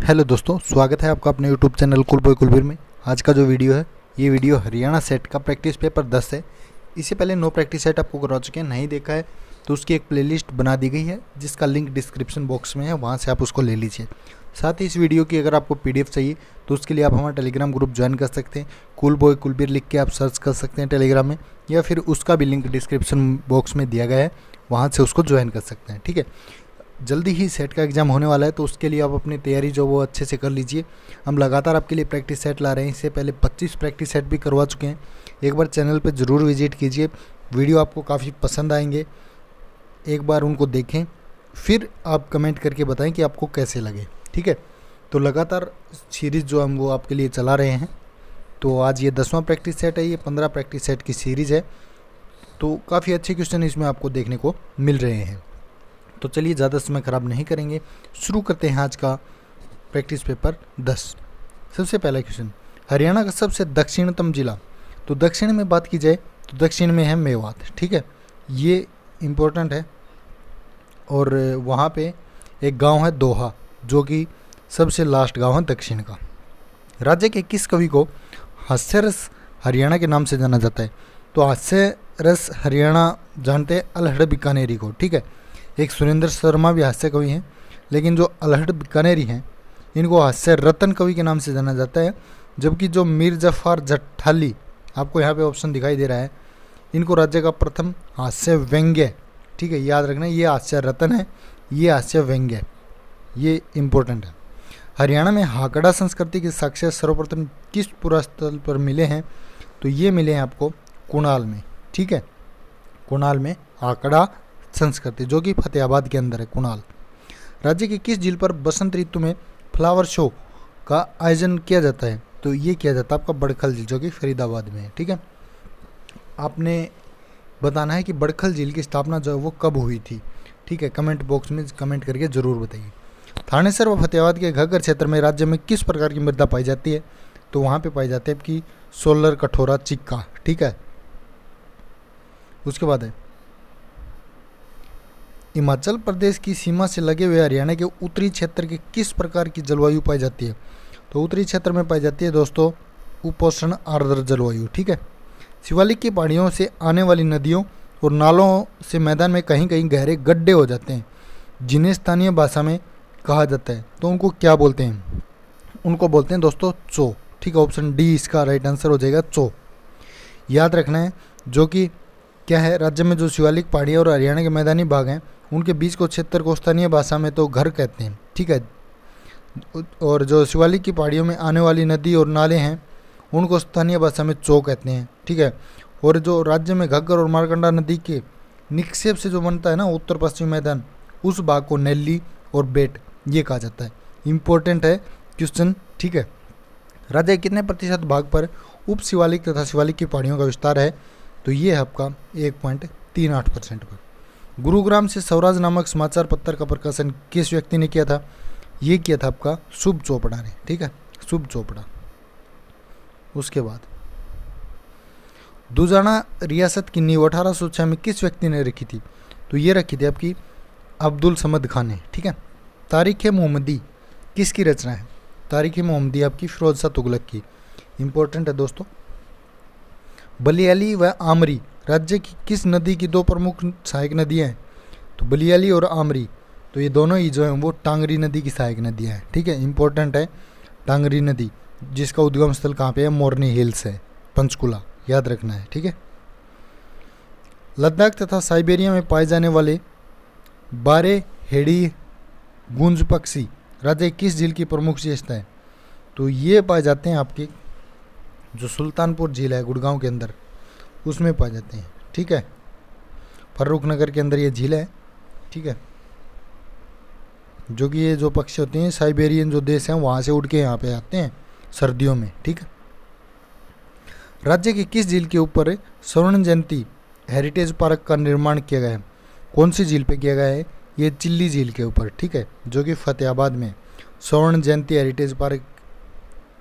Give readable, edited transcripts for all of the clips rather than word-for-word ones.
Hello दोस्तों, स्वागत है आपका अपने यूट्यूब चैनल कुलबॉय कुलबीर में। आज का जो वीडियो है ये वीडियो हरियाणा सेट का प्रैक्टिस पेपर 10 है। इससे पहले 9 प्रैक्टिस सेट आपको करवा चुके हैं, नहीं देखा है तो उसकी एक प्लेलिस्ट बना दी गई है जिसका लिंक डिस्क्रिप्शन बॉक्स में है, वहाँ से आप उसको ले लीजिए। साथ ही इस वीडियो की अगर आपको PDF चाहिए तो उसके लिए आप हमारा टेलीग्राम ग्रुप ज्वाइन कर सकते हैं। कुलबॉय कुलबीर लिख के आप सर्च कर सकते हैं टेलीग्राम में, या फिर उसका भी लिंक डिस्क्रिप्शन बॉक्स में दिया गया है, वहाँ से उसको ज्वाइन कर सकते हैं। ठीक है, जल्दी ही सेट का एग्ज़ाम होने वाला है तो उसके लिए आप अपनी तैयारी जो वो अच्छे से कर लीजिए। हम लगातार आपके लिए प्रैक्टिस सेट ला रहे हैं, इससे पहले 25 प्रैक्टिस सेट भी करवा चुके हैं। एक बार चैनल पर ज़रूर विजिट कीजिए, वीडियो आपको काफ़ी पसंद आएंगे। एक बार उनको देखें, फिर आप कमेंट करके बताएं कि आपको कैसे लगे। ठीक है, तो लगातार सीरीज़ जो हम वो आपके लिए चला रहे हैं। तो आज ये 10वां प्रैक्टिस सेट है, ये 15 प्रैक्टिस सेट की सीरीज़ है, तो काफ़ी अच्छे क्वेश्चन इसमें आपको देखने को मिल रहे हैं। तो चलिए ज़्यादा समय ख़राब नहीं करेंगे, शुरू करते हैं आज का प्रैक्टिस पेपर 10। सबसे पहला क्वेश्चन, हरियाणा का सबसे दक्षिणतम जिला। तो दक्षिण में बात की जाए तो दक्षिण में है मेवात। ठीक है, ये इम्पोर्टेंट है। और वहाँ पे एक गांव है दोहा, जो कि सबसे लास्ट गांव है दक्षिण का। राज्य के किस कवि को हास्यरस हरियाणा के नाम से जाना जाता है? तो हास्यरस हरियाणा जानते हैं अल्हड़ बीकानेरी को। ठीक है, एक सुरेंद्र शर्मा भी हास्य कवि हैं, लेकिन जो अल्हड़ बीकानेरी हैं इनको हास्य रतन कवि के नाम से जाना जाता है। जबकि जो मीर जफ़ार जट्ठाली, आपको यहाँ पे ऑप्शन दिखाई दे रहा है, इनको राज्य का प्रथम हास्य व्यंग्य। ठीक है, याद रखना, ये हास्य रतन है, ये हास्य व्यंग्य, ये इम्पोर्टेंट है। हरियाणा में हाकड़ा संस्कृति के साक्ष्य सर्वप्रथम किस पुरास्थल पर मिले हैं? तो ये मिले हैं आपको कुणाल में। ठीक है, कुणाल में हाकड़ा संस्कृति, जो कि फतेहाबाद के अंदर है, कुणाल। राज्य की किस झील पर बसंत ऋतु में फ्लावर शो का आयोजन किया जाता है? तो ये किया जाता है आपका बड़खल झील, जो कि फरीदाबाद में है। ठीक है, आपने बताना है कि बड़खल झील की स्थापना जो है वो कब हुई थी। ठीक है, कमेंट बॉक्स में कमेंट करके ज़रूर बताइए। थानेसर व फतेहाबाद के घग्गर क्षेत्र में राज्य में किस प्रकार की मृदा पाई जाती है? तो वहाँ पर पाई जाती है आपकी सोलर, कठोरा, चिक्का। ठीक है, उसके बाद है हिमाचल प्रदेश की सीमा से लगे हुए हरियाणा के उत्तरी क्षेत्र के किस प्रकार की जलवायु पाई जाती है? तो उत्तरी क्षेत्र में पाई जाती है दोस्तों उपोष्ण आर्द्र जलवायु। ठीक है, शिवालिक की पहाड़ियों से आने वाली नदियों और नालों से मैदान में कहीं कहीं गहरे गड्ढे हो जाते हैं, जिन्हें स्थानीय भाषा में कहा जाता है। तो उनको क्या बोलते हैं? उनको बोलते हैं दोस्तों चो। ठीक है, ऑप्शन डी इसका राइट आंसर हो जाएगा, चो। याद रखना है, जो कि क्या है, राज्य में जो शिवालिक पहाड़ियाँ और हरियाणा के मैदानी भाग हैं उनके बीच को क्षेत्र को स्थानीय भाषा में तो घर कहते हैं। ठीक है, और जो शिवालिक की पहाड़ियों में आने वाली नदी और नाले हैं उनको स्थानीय भाषा में चो कहते हैं। ठीक है, और जो राज्य में घग्गर और मारकंडा नदी के निक्षेप से जो बनता है ना उत्तर पश्चिमी मैदान, उस भाग को नेल्ली और बेट ये कहा जाता है। इम्पोर्टेंट है क्वेश्चन। ठीक है, राज्य के कितने प्रतिशत भाग पर उप शिवालिक तथा शिवालिक की पहाड़ियों का विस्तार है? तो ये है आपका 1.38% पर। गुरुग्राम से स्वराज नामक समाचार पत्र का प्रकाशन किस व्यक्ति ने किया था? ये किया था आपका शुभ चोपड़ा ने। ठीक है, शुभ चोपड़ा। उसके बाद दुजाना रियासत की नींव 1806 में किस व्यक्ति ने रखी थी? तो ये रखी थी आपकी अब्दुल समद खान ने। ठीक है, तारीख़ मोहम्मदी किसकी रचना है? तारीख़ मोहम्मदी आपकी फिरोज शाह तुगलक की। इम्पोर्टेंट है दोस्तों। बलियाली व आमरी राज्य की किस नदी की 2 प्रमुख सहायक नदियाँ हैं? तो बलियाली और आमरी, तो ये दोनों ही जो हैं वो टांगरी नदी की सहायक नदियाँ हैं। ठीक है, इंपॉर्टेंट है टांगरी नदी, जिसका उद्गम स्थल कहाँ पे है? मोरनी हिल्स है, पंचकुला, याद रखना है। ठीक है, लद्दाख तथा साइबेरिया में पाए जाने वाले बारे हेड़ी गुंज पक्षी राज्य की किस झील की प्रमुख विशेषता है? तो ये पाए जाते हैं आपके जो सुल्तानपुर झील है गुड़गांव के अंदर, उसमें पाए जाते हैं। ठीक है, फर्रुख नगर के अंदर ये झील है। ठीक है, जो कि ये जो पक्षी होते हैं साइबेरियन जो देश हैं वहाँ से उड़ के यहाँ पे आते हैं सर्दियों में। ठीक है, राज्य की किस झील के ऊपर स्वर्ण जयंती हेरिटेज पार्क का निर्माण किया गया है? कौन सी झील पे किया गया है? ये चिल्ली झील के ऊपर। ठीक है, जो कि फतेहाबाद में स्वर्ण जयंती हेरिटेज पार्क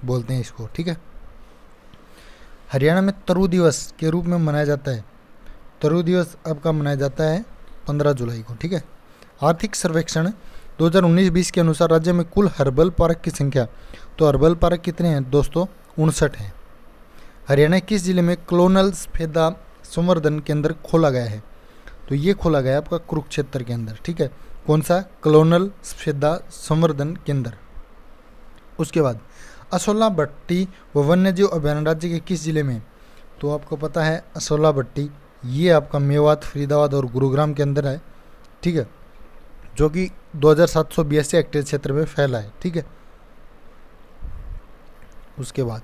बोलते हैं इसको। ठीक है, हरियाणा में तरु दिवस के रूप में मनाया जाता है। तरु दिवस आपका मनाया जाता है 15 जुलाई को। ठीक है, आर्थिक सर्वेक्षण 2019-20 के अनुसार राज्य में कुल हर्बल पार्क की संख्या, तो हर्बल पार्क कितने हैं दोस्तों? 59 हैं। हरियाणा किस जिले में क्लोनल सफेदा संवर्धन केंद्र खोला गया है? तो ये खोला गया आपका कुरुक्षेत्र के अंदर, ठीक है। कौन सा? क्लोनल सफेदा संवर्धन केंद्र। उसके बाद असोला भट्टी व वन्यजीव अभयारण्य राज्य के किस जिले में? तो आपको पता है असोला भट्टी ये आपका मेवात, फरीदाबाद और गुरुग्राम के अंदर है, ठीक है, जो कि 2782 हेक्टेयर क्षेत्र में फैला है, ठीक है। उसके बाद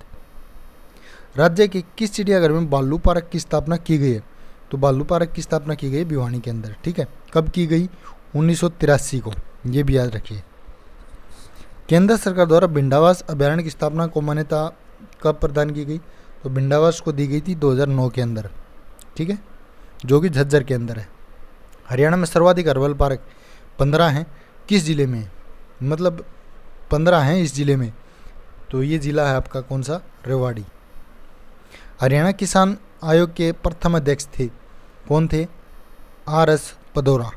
राज्य के किस चिड़ियाघर में भालू पार्क की स्थापना की गई है? तो भालू पार्क की स्थापना की गई भिवानी के अंदर, ठीक है। कब की गई? 1983 को, ये भी याद रखिए। केंद्र सरकार द्वारा भिंडावास अभयारण्य की स्थापना को मान्यता कब प्रदान की गई? तो भिंडावास को दी गई थी 2009 के अंदर, ठीक है, जो कि झज्जर के अंदर है। हरियाणा में सर्वाधिक हर्बल पार्क 15 हैं, किस जिले में? मतलब 15 हैं इस जिले में, तो ये जिला है आपका कौन सा? रेवाड़ी। हरियाणा किसान आयोग के प्रथम अध्यक्ष थे, कौन थे? RS पदौरा।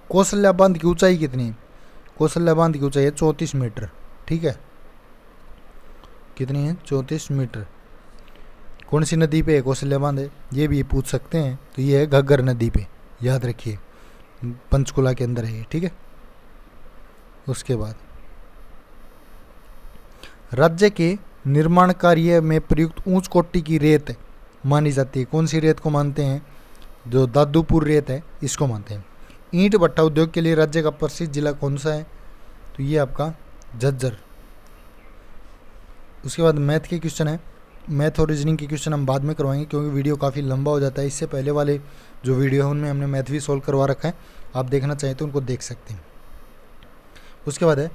कौशल्या बांध की ऊंचाई कितनी है? कौशल्या बांध की ऊंचाई है 34 मीटर, ठीक है। कितनी है? 34 मीटर। कौन सी नदी पे है कौशल्या बांध है? ये भी पूछ सकते हैं, तो ये है घग्गर नदी पे, याद रखिए, पंचकुला के अंदर है ये, ठीक है। उसके बाद राज्य के निर्माण कार्य में प्रयुक्त उच्च कोटि की रेत मानी जाती है, कौन सी रेत को मानते हैं? जो दादूपुर रेत है इसको मानते हैं। ईंट भट्ठा उद्योग के लिए राज्य का प्रसिद्ध जिला कौन सा है? तो ये आपका झज्जर। उसके बाद मैथ के क्वेश्चन है, मैथ और रीजनिंग के क्वेश्चन हम बाद में करवाएंगे क्योंकि वीडियो काफ़ी लंबा हो जाता है। इससे पहले वाले जो वीडियो है उनमें हमने मैथ भी सॉल्व करवा रखा है, आप देखना चाहें तो उनको देख सकते हैं। उसके बाद है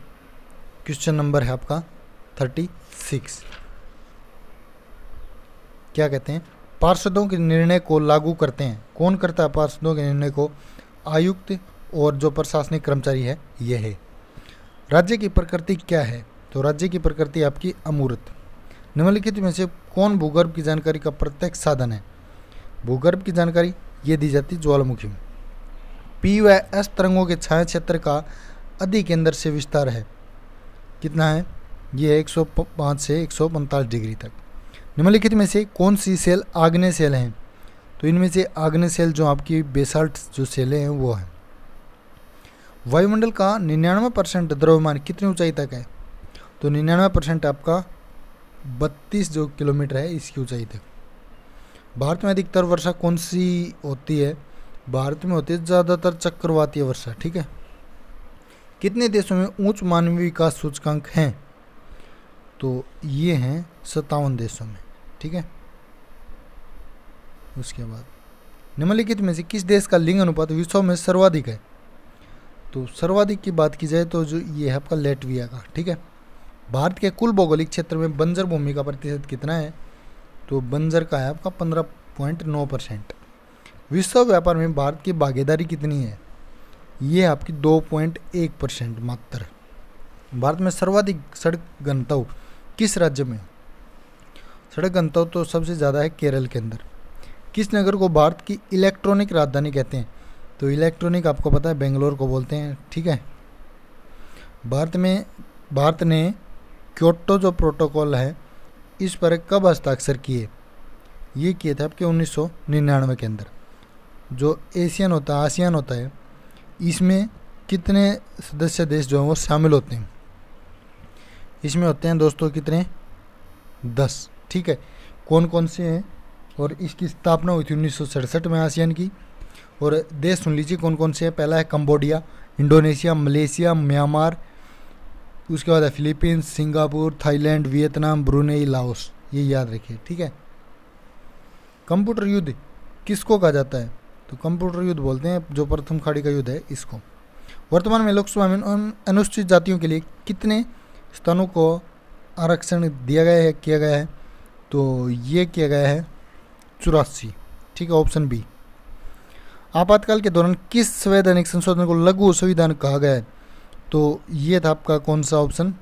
क्वेश्चन नंबर है आपका 36, क्या कहते हैं? पार्षदों के निर्णय को लागू करते हैं, कौन करता है पार्षदों के निर्णय को? आयुक्त और जो प्रशासनिक कर्मचारी है ये है। राज्य की प्रकृति क्या है? तो राज्य की प्रकृति आपकी अमूर्त। निम्नलिखित में से कौन भूगर्भ की जानकारी का प्रत्यक्ष साधन है? भूगर्भ की जानकारी ये दी जाती है ज्वालामुखी में। P व S तरंगों के छाया क्षेत्र का अधिक केंद्र से विस्तार है, कितना है? ये है 105 से 145 डिग्री तक। निम्नलिखित में से कौन सी सेल आग्नेय सेल हैं? तो इनमें से आग्नेय सेल जो आपकी बेसाल्ट जो सेलें हैं वो है। वायुमंडल का 99% द्रव्यमान कितनी ऊंचाई तक है? तो 99% आपका 32 जो किलोमीटर है इसकी ऊंचाई तक। भारत में अधिकतर वर्षा कौन सी होती है? भारत में होती है ज़्यादातर चक्रवातीय वर्षा, ठीक है। कितने देशों में उच्च मानवीय विकास सूचकांक हैं? तो ये हैं 57 देशों में, ठीक है। उसके बाद निम्नलिखित में से किस देश का लिंग अनुपात विश्व में सर्वाधिक है? तो सर्वाधिक की बात की जाए तो जो ये है आपका लेटविया का, ठीक है। भारत के कुल भौगोलिक क्षेत्र में बंजर भूमि का प्रतिशत कितना है? तो बंजर का है आपका 15.9%। विश्व व्यापार में भारत की भागीदारी कितनी है? ये आपकी 2.1% मात्र। भारत में सर्वाधिक सड़क गंतव्य किस राज्य में? सड़क गंतव्य तो सबसे ज़्यादा है केरल के अंदर। किस नगर को भारत की इलेक्ट्रॉनिक राजधानी कहते हैं? तो इलेक्ट्रॉनिक आपको पता है बेंगलोर को बोलते हैं, ठीक है। भारत ने क्योटो जो प्रोटोकॉल है इस पर कब हस्ताक्षर किए? ये किए थे आपके 1999 के अंदर। जो एशियन होता है, आसियान होता है, इसमें कितने सदस्य देश जो हैं वो शामिल होते हैं? इसमें होते हैं दोस्तों कितने? 10, ठीक है। कौन कौन से हैं? और इसकी स्थापना हुई थी 1967 में आसियान की। और देश सुन लीजिए कौन कौन से हैं। पहला है कंबोडिया, इंडोनेशिया, मलेशिया, म्यांमार, उसके बाद है Philippines, Singapore, Thailand, Vietnam, Brunei, Laos, ये याद रखिए, ठीक है। कंप्यूटर युद्ध किसको कहा जाता है? तो कंप्यूटर युद्ध बोलते हैं जो प्रथम खाड़ी का युद्ध है इसको। वर्तमान में लोकसभा में अनुसूचित जातियों के लिए कितने स्थानों को आरक्षण दिया गया है, किया गया है? तो ये किया गया है 84, ठीक है, ऑप्शन बी। आपातकाल के दौरान किस संवैधानिक संशोधन को लघु संविधान कहा गया है? तो ये था आपका कौन सा ऑप्शन?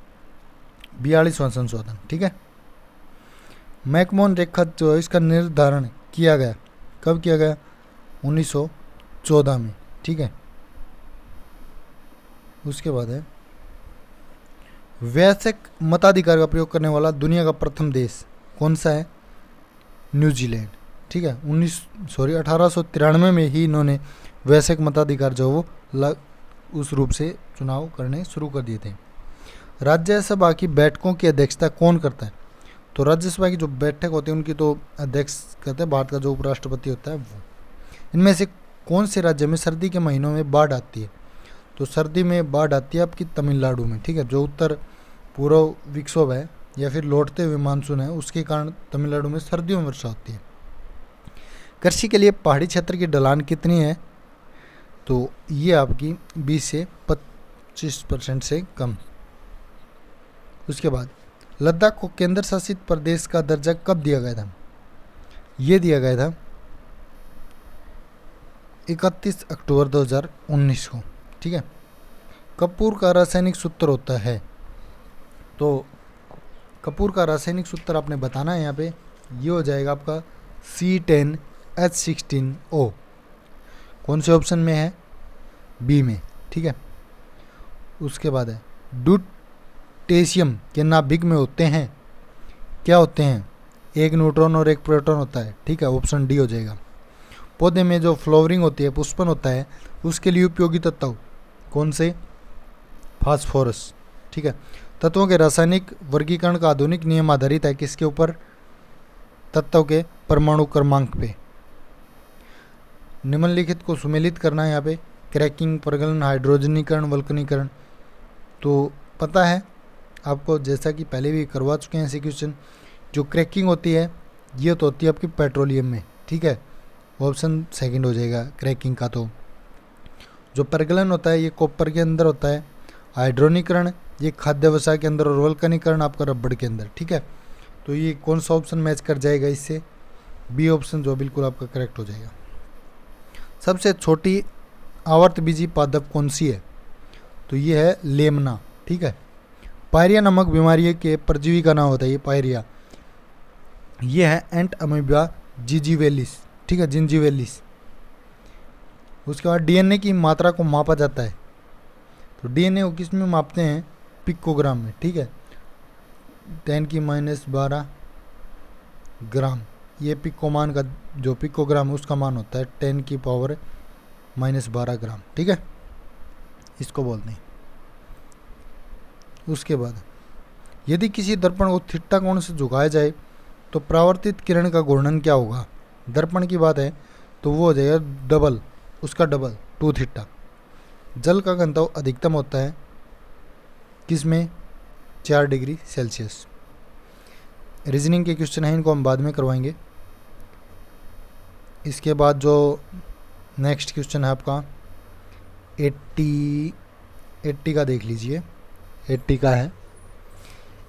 42वां संशोधन, ठीक है। मैकमोहन रेखा जो है इसका निर्धारण किया गया, कब किया गया? 1914 में, ठीक है। उसके बाद है वयस्क मताधिकार का प्रयोग करने वाला दुनिया का प्रथम देश कौन सा है? न्यूजीलैंड। ठीक है, 1893 में ही इन्होंने वयस्क मताधिकार जो वो उस रूप से चुनाव करने शुरू कर दिए थे। राज्यसभा की बैठकों की अध्यक्षता कौन करता है? तो राज्यसभा की जो बैठक होती है उनकी तो अध्यक्ष करते हैं भारत का जो उपराष्ट्रपति होता है वो। इनमें से कौन से राज्य में सर्दी के महीनों में बाढ़ आती है? तो सर्दी में बाढ़ आती है आपकी तमिलनाडु में। ठीक है, जो उत्तर पूर्व विक्षोभ है या फिर लौटते हुए मानसून है उसके कारण तमिलनाडु में सर्दियों में वर्षा होती है। कृषि के लिए पहाड़ी क्षेत्र की ढलान कितनी है? तो ये आपकी 20 से 25% से कम। उसके बाद लद्दाख को केंद्र शासित प्रदेश का दर्जा कब दिया गया था? ये दिया गया था 31 अक्टूबर 2019 को। ठीक है, कपूर का रासायनिक सूत्र होता है, तो कपूर का रासायनिक सूत्र आपने बताना है यहाँ पे, ये हो जाएगा आपका C10H16O। कौन से ऑप्शन में है? बी में। ठीक है, उसके बाद है ड्यूटेशियम के नाभिक में होते हैं, क्या होते हैं? एक न्यूट्रॉन और एक प्रोटॉन होता है। ठीक है, ऑप्शन डी हो जाएगा। पौधे में जो फ्लावरिंग होती है, पुष्पन होता है, उसके लिए उपयोगी तत्व कौन से? फास्फोरस। ठीक है, तत्वों के रासायनिक वर्गीकरण का आधुनिक नियम आधारित है किसके ऊपर? तत्व के परमाणु क्रमांक पे। निम्नलिखित को सुमेलित करना है यहाँ पे, क्रैकिंग, प्रगलन, हाइड्रोजनीकरण, वल्कनीकरण। तो पता है आपको, जैसा कि पहले भी करवा चुके हैं ऐसे क्वेश्चन। जो क्रैकिंग होती है ये तो होती है आपकी पेट्रोलियम में। ठीक है, ऑप्शन सेकंड हो जाएगा क्रैकिंग का। तो जो प्रगलन होता है ये कॉपर के अंदर होता है, हाइड्रोनीकरण ये खाद्य वसा के अंदर, और वल्कनीकरण आपका रबड़ के अंदर। ठीक है, तो ये कौन सा ऑप्शन मैच कर जाएगा इससे? बी ऑप्शन जो बिल्कुल आपका करेक्ट हो जाएगा। सबसे छोटी आवर्तबीजी पादप कौन सी है? तो ये है लेमना। ठीक है, पायरिया नामक बीमारी के परजीवी का नाम होता है ये पायरिया, ये है एंट अमीबा जिंजीवेलिस। ठीक है, जिंजीवेलिस। उसके बाद डीएनए की मात्रा को मापा जाता है, तो डीएनए को किस में मापते हैं? पिकोग्राम में। ठीक है, 10⁻12 ग्राम, ये पिकोमान का जो पिकोग्राम है उसका मान होता है 10⁻12 ग्राम। ठीक है, इसको बोलते हैं। उसके बाद यदि किसी दर्पण को थीटा कोण से झुकाया जाए तो परावर्तित किरण का घूर्णन क्या होगा? दर्पण की बात है तो वो हो जाएगा डबल, उसका डबल 2 थीटा। जल का घनत्व अधिकतम होता है किसमें? 4 डिग्री सेल्सियस। रीजनिंग के क्वेश्चन हैं, इनको हम बाद में करवाएंगे। इसके बाद जो नेक्स्ट क्वेश्चन है आपका 80 का देख लीजिए। 80 का है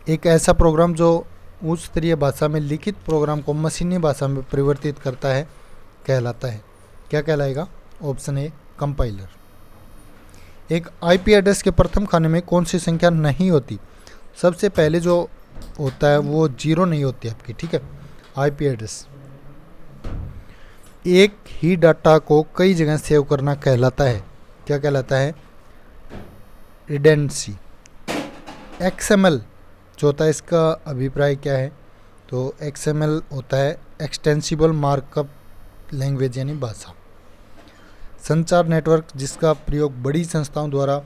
एक ऐसा प्रोग्राम जो उच्च स्तरीय भाषा में लिखित प्रोग्राम को मशीनी भाषा में परिवर्तित करता है, कहलाता है, क्या कहलाएगा? Option A compiler. एक आईपी एड्रेस के प्रथम खाने में कौन सी संख्या नहीं होती? सबसे पहले जो होता है वो 0 नहीं होती आपकी। ठीक है, आईपी एड्रेस। एक ही डाटा को कई जगह सेव करना कहलाता है, क्या कहलाता है? रिडेंडेंसी। एक्सएमएल जो होता है इसका अभिप्राय क्या है? तो एक्सएमएल होता है एक्सटेंसिबल मार्कअप लैंग्वेज यानी भाषा। संचार नेटवर्क जिसका प्रयोग बड़ी संस्थाओं द्वारा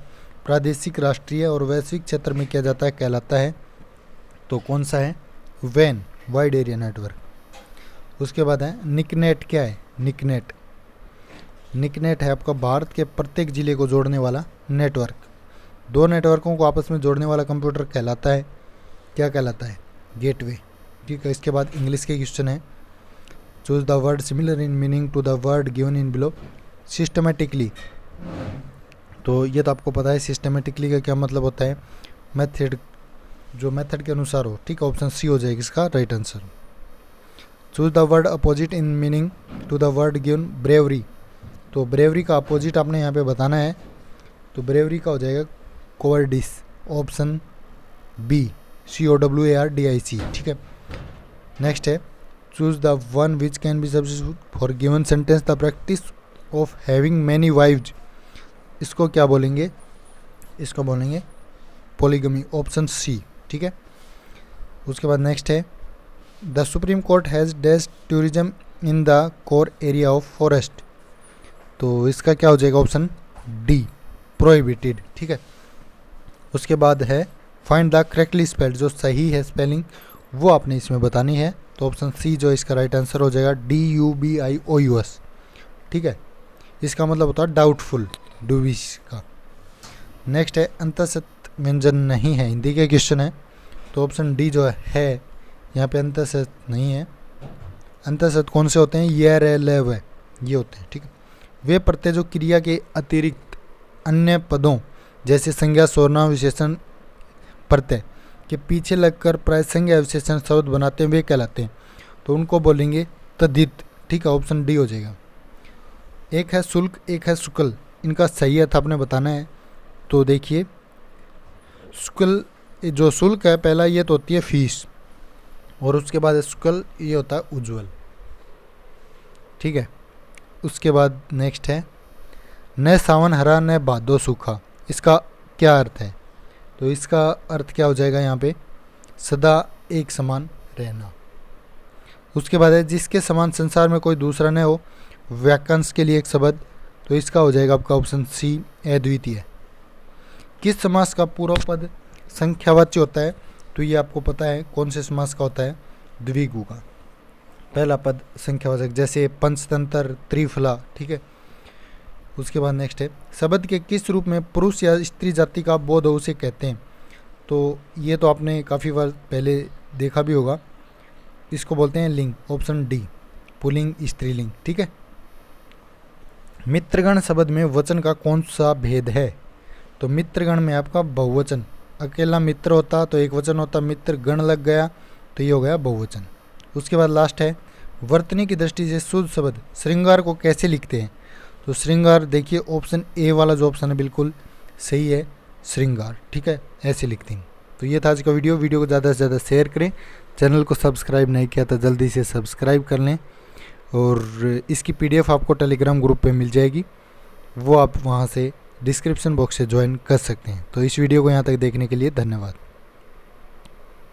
प्रादेशिक, राष्ट्रीय और वैश्विक क्षेत्र में किया जाता है, कहलाता है, तो कौन सा है? वैन, वाइड एरिया नेटवर्क। उसके बाद है निकनेट। क्या है निकनेट? निकनेट है आपका भारत के प्रत्येक जिले को जोड़ने वाला नेटवर्क। 2 नेटवर्कों को आपस में जोड़ने वाला कंप्यूटर कहलाता है, क्या कहलाता है? गेटवे। ठीक है, इसके बाद इंग्लिश के क्वेश्चन है। Choose the word similar in meaning to the word given in below. Systematically, तो ये तो आपको पता है सिस्टमेटिकली का क्या मतलब होता है? मेथड, जो मेथड के अनुसार हो। ठीक है, ऑप्शन सी हो जाएगा इसका right answer. Choose the word opposite in meaning to the word given bravery. तो ब्रेवरी का अपोजिट आपने यहाँ पे बताना है, तो ब्रेवरी का हो जाएगा कोवर्डिस। Option B COWARDIC। ठीक है, नेक्स्ट है choose the one which can be substitute for given sentence the practice of having many wives. इसको क्या बोलेंगे? इसको बोलेंगे पॉलीगमी, ऑप्शन सी। ठीक है, उसके बाद नेक्स्ट है the supreme court has dash tourism in the core area of forest. तो इसका क्या हो जाएगा, ऑप्शन डी, प्रोहिबिटेड। ठीक है, उसके बाद है फाइंड द करेक्टली स्पेल्ड, जो सही है स्पेलिंग वो आपने इसमें बतानी है। तो ऑप्शन सी जो इसका राइट आंसर हो जाएगा DUBIOUS। ठीक है, इसका मतलब होता है डाउटफुल, डूबिश का। नेक्स्ट है अंतःसत व्यंजन नहीं है, हिंदी के क्वेश्चन है। तो ऑप्शन डी जो है यहाँ पे अंतःसत नहीं है। अंतःसत कौन से होते हैं, ये रे ले वे, ये होते हैं। ठीक है, वे प्रत्यय जो क्रिया के अतिरिक्त अन्य पदों जैसे संज्ञा सर्वनाम विशेषण प्रत्यय के पीछे लगकर प्रायसंज्ञा विशेषण शब्द बनाते हैं, वे कहलाते हैं। तो उनको बोलेंगे तद्धित। ठीक है, ऑप्शन डी हो जाएगा। एक है शुल्क, एक है शुक्ल, इनका सही अर्थ आपने बताना है। तो देखिए शुक्ल, जो शुल्क है पहला ये तो होती है फीस, और उसके बाद शुक्ल ये होता है उज्ज्वल। ठीक है, उसके बाद नेक्स्ट है न सावन हरा न भादो सूखा, इसका क्या अर्थ है। तो इसका अर्थ क्या हो जाएगा यहाँ पे, सदा एक समान रहना। उसके बाद है जिसके समान संसार में कोई दूसरा न हो, वाक्यांश के लिए एक शब्द। तो इसका हो जाएगा आपका ऑप्शन सी, अद्वितीय। किस समास का पूर्व पद संख्यावाची होता है। तो ये आपको पता है कौन से समास का होता है, द्विगु का। पहला पद संख्यावाचक, जैसे पंचतंत्र, त्रिफला। ठीक है, उसके बाद नेक्स्ट है शब्द के किस रूप में पुरुष या स्त्री जाति का बोध हो उसे कहते हैं। तो ये तो आपने काफ़ी बार पहले देखा भी होगा, इसको बोलते हैं लिंग, ऑप्शन डी, पुल्लिंग स्त्रीलिंग। ठीक है, मित्रगण शब्द में वचन का कौन सा भेद है। तो मित्रगण में आपका बहुवचन, अकेला मित्र होता तो एक वचन होता, मित्र गण लग गया तो ये हो गया बहुवचन। उसके बाद लास्ट है वर्तनी की दृष्टि से शुद्ध शब्द श्रृंगार को कैसे लिखते हैं। तो श्रृंगार देखिए ऑप्शन ए वाला जो ऑप्शन है बिल्कुल सही है, श्रृंगार। ठीक है, ऐसे लिखते हैं। तो ये था आज का वीडियो को ज़्यादा से ज़्यादा शेयर करें। चैनल को सब्सक्राइब नहीं किया तो जल्दी से सब्सक्राइब कर लें, और इसकी PDF आपको टेलीग्राम ग्रुप पे मिल जाएगी, वो आप वहाँ से डिस्क्रिप्शन बॉक्स से ज्वाइन कर सकते हैं। तो इस वीडियो को यहाँ तक देखने के लिए धन्यवाद।